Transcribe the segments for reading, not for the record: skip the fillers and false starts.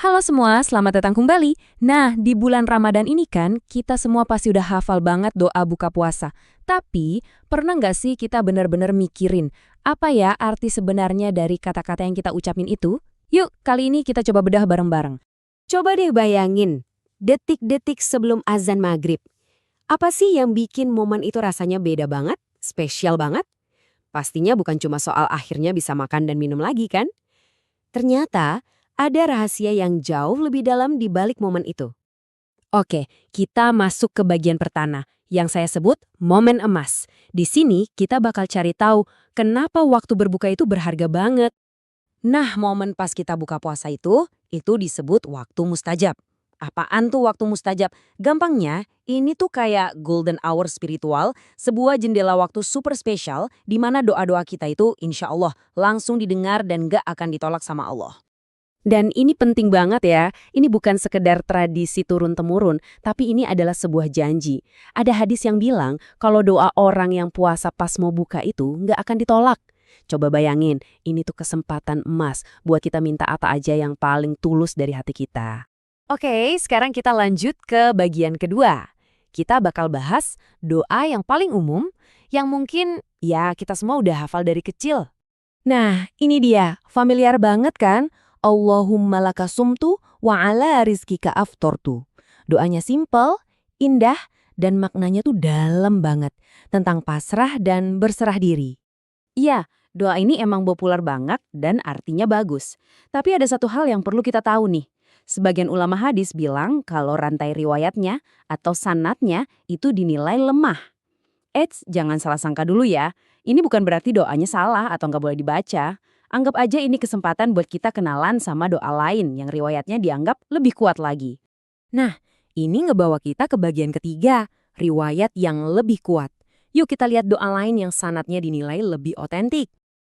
Halo semua, selamat datang kembali. Nah, di bulan Ramadan ini kan, kita semua pasti udah hafal banget doa buka puasa. Tapi, pernah nggak sih kita benar-benar mikirin, apa ya arti sebenarnya dari kata-kata yang kita ucapin itu? Yuk, kali ini kita coba bedah bareng-bareng. Coba deh bayangin, detik-detik sebelum azan maghrib. Apa sih yang bikin momen itu rasanya beda banget, spesial banget? Pastinya bukan cuma soal akhirnya bisa makan dan minum lagi kan? Ternyata ada rahasia yang jauh lebih dalam di balik momen itu. Oke, kita masuk ke bagian pertama, yang saya sebut momen emas. Di sini, kita bakal cari tahu kenapa waktu berbuka itu berharga banget. Nah, momen pas kita buka puasa itu disebut waktu mustajab. Apaan tuh waktu mustajab? Gampangnya, ini tuh kayak golden hour spiritual, sebuah jendela waktu super spesial di mana doa-doa kita itu insya Allah langsung didengar dan gak akan ditolak sama Allah. Dan ini penting banget ya, ini bukan sekedar tradisi turun-temurun, tapi ini adalah sebuah janji. Ada hadis yang bilang kalau doa orang yang puasa pas mau buka itu nggak akan ditolak. Coba bayangin, ini tuh kesempatan emas buat kita minta apa aja yang paling tulus dari hati kita. Oke, sekarang kita lanjut ke bagian kedua. Kita bakal bahas doa yang paling umum, yang mungkin ya kita semua udah hafal dari kecil. Nah, ini dia, familiar banget kan? Allahumma laka sumtu wa ala rizkika aftortu. Doanya simpel, indah, dan maknanya tuh dalam banget. Tentang pasrah dan berserah diri. Iya, doa ini emang populer banget dan artinya bagus. Tapi ada satu hal yang perlu kita tahu nih. Sebagian ulama hadis bilang kalau rantai riwayatnya atau sanatnya itu dinilai lemah. Eits, jangan salah sangka dulu ya. Ini bukan berarti doanya salah atau nggak boleh dibaca. Anggap aja ini kesempatan buat kita kenalan sama doa lain yang riwayatnya dianggap lebih kuat lagi. Nah, ini ngebawa kita ke bagian ketiga, riwayat yang lebih kuat. Yuk kita lihat doa lain yang sanatnya dinilai lebih otentik.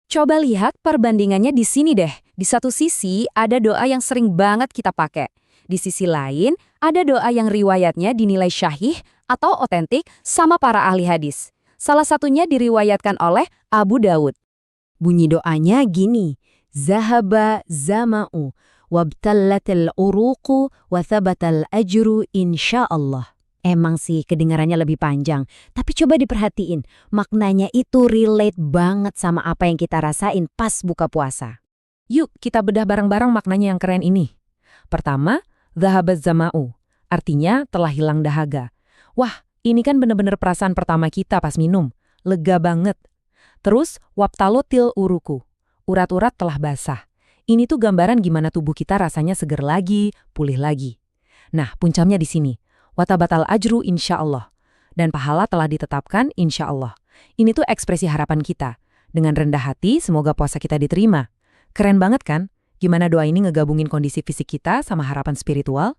Coba lihat perbandingannya di sini deh. Di satu sisi ada doa yang sering banget kita pakai. Di sisi lain ada doa yang riwayatnya dinilai syahih atau otentik sama para ahli hadis. Salah satunya diriwayatkan oleh Abu Dawud. Bunyi doanya gini, Zahaba zama'u, wabtallatil uruqu, wa thabatal ajru insyaallah. Emang sih kedengarannya lebih panjang, tapi coba diperhatiin, maknanya itu relate banget sama apa yang kita rasain pas buka puasa. Yuk kita bedah bareng-barang maknanya yang keren ini. Pertama, Zahaba zama'u, artinya telah hilang dahaga. Wah, ini kan bener-bener perasaan pertama kita pas minum, lega banget. Terus, wabtalotil uruku. Urat-urat telah basah. Ini tuh gambaran gimana tubuh kita rasanya seger lagi, pulih lagi. Nah, puncaknya di sini. Watabatal ajru insya Allah. Dan pahala telah ditetapkan insya Allah. Ini tuh ekspresi harapan kita. Dengan rendah hati, semoga puasa kita diterima. Keren banget kan? Gimana doa ini ngegabungin kondisi fisik kita sama harapan spiritual?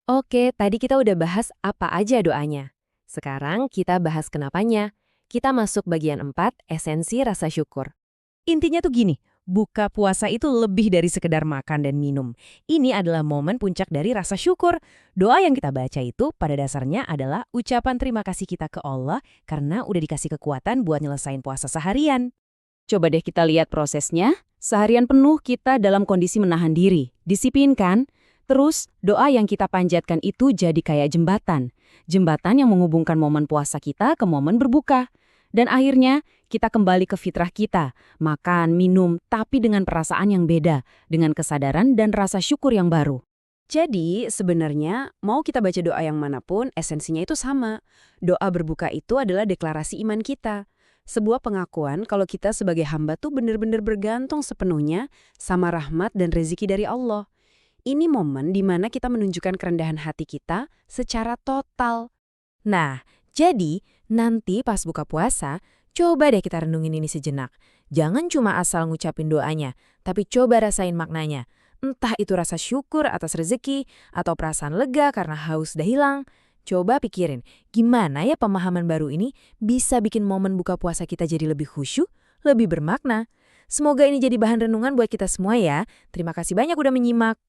Oke, tadi kita udah bahas apa aja doanya. Sekarang kita bahas kenapanya. Kita masuk bagian 4, esensi rasa syukur. Intinya tuh gini, buka puasa itu lebih dari sekedar makan dan minum. Ini adalah momen puncak dari rasa syukur. Doa yang kita baca itu pada dasarnya adalah ucapan terima kasih kita ke Allah karena udah dikasih kekuatan buat nyelesain puasa seharian. Coba deh kita lihat prosesnya. Seharian penuh kita dalam kondisi menahan diri. Disiplin kan? Terus, doa yang kita panjatkan itu jadi kayak jembatan. Jembatan yang menghubungkan momen puasa kita ke momen berbuka. Dan akhirnya, kita kembali ke fitrah kita. Makan, minum, tapi dengan perasaan yang beda. Dengan kesadaran dan rasa syukur yang baru. Jadi, sebenarnya, mau kita baca doa yang manapun, esensinya itu sama. Doa berbuka itu adalah deklarasi iman kita. Sebuah pengakuan kalau kita sebagai hamba tuh benar-benar bergantung sepenuhnya sama rahmat dan rezeki dari Allah. Ini momen di mana kita menunjukkan kerendahan hati kita secara total. Nah, jadi nanti pas buka puasa, coba deh kita renungin ini sejenak. Jangan cuma asal ngucapin doanya, tapi coba rasain maknanya. Entah itu rasa syukur atas rezeki, atau perasaan lega karena haus udah hilang. Coba pikirin, gimana ya pemahaman baru ini bisa bikin momen buka puasa kita jadi lebih khusyuk, lebih bermakna. Semoga ini jadi bahan renungan buat kita semua ya. Terima kasih banyak udah menyimak.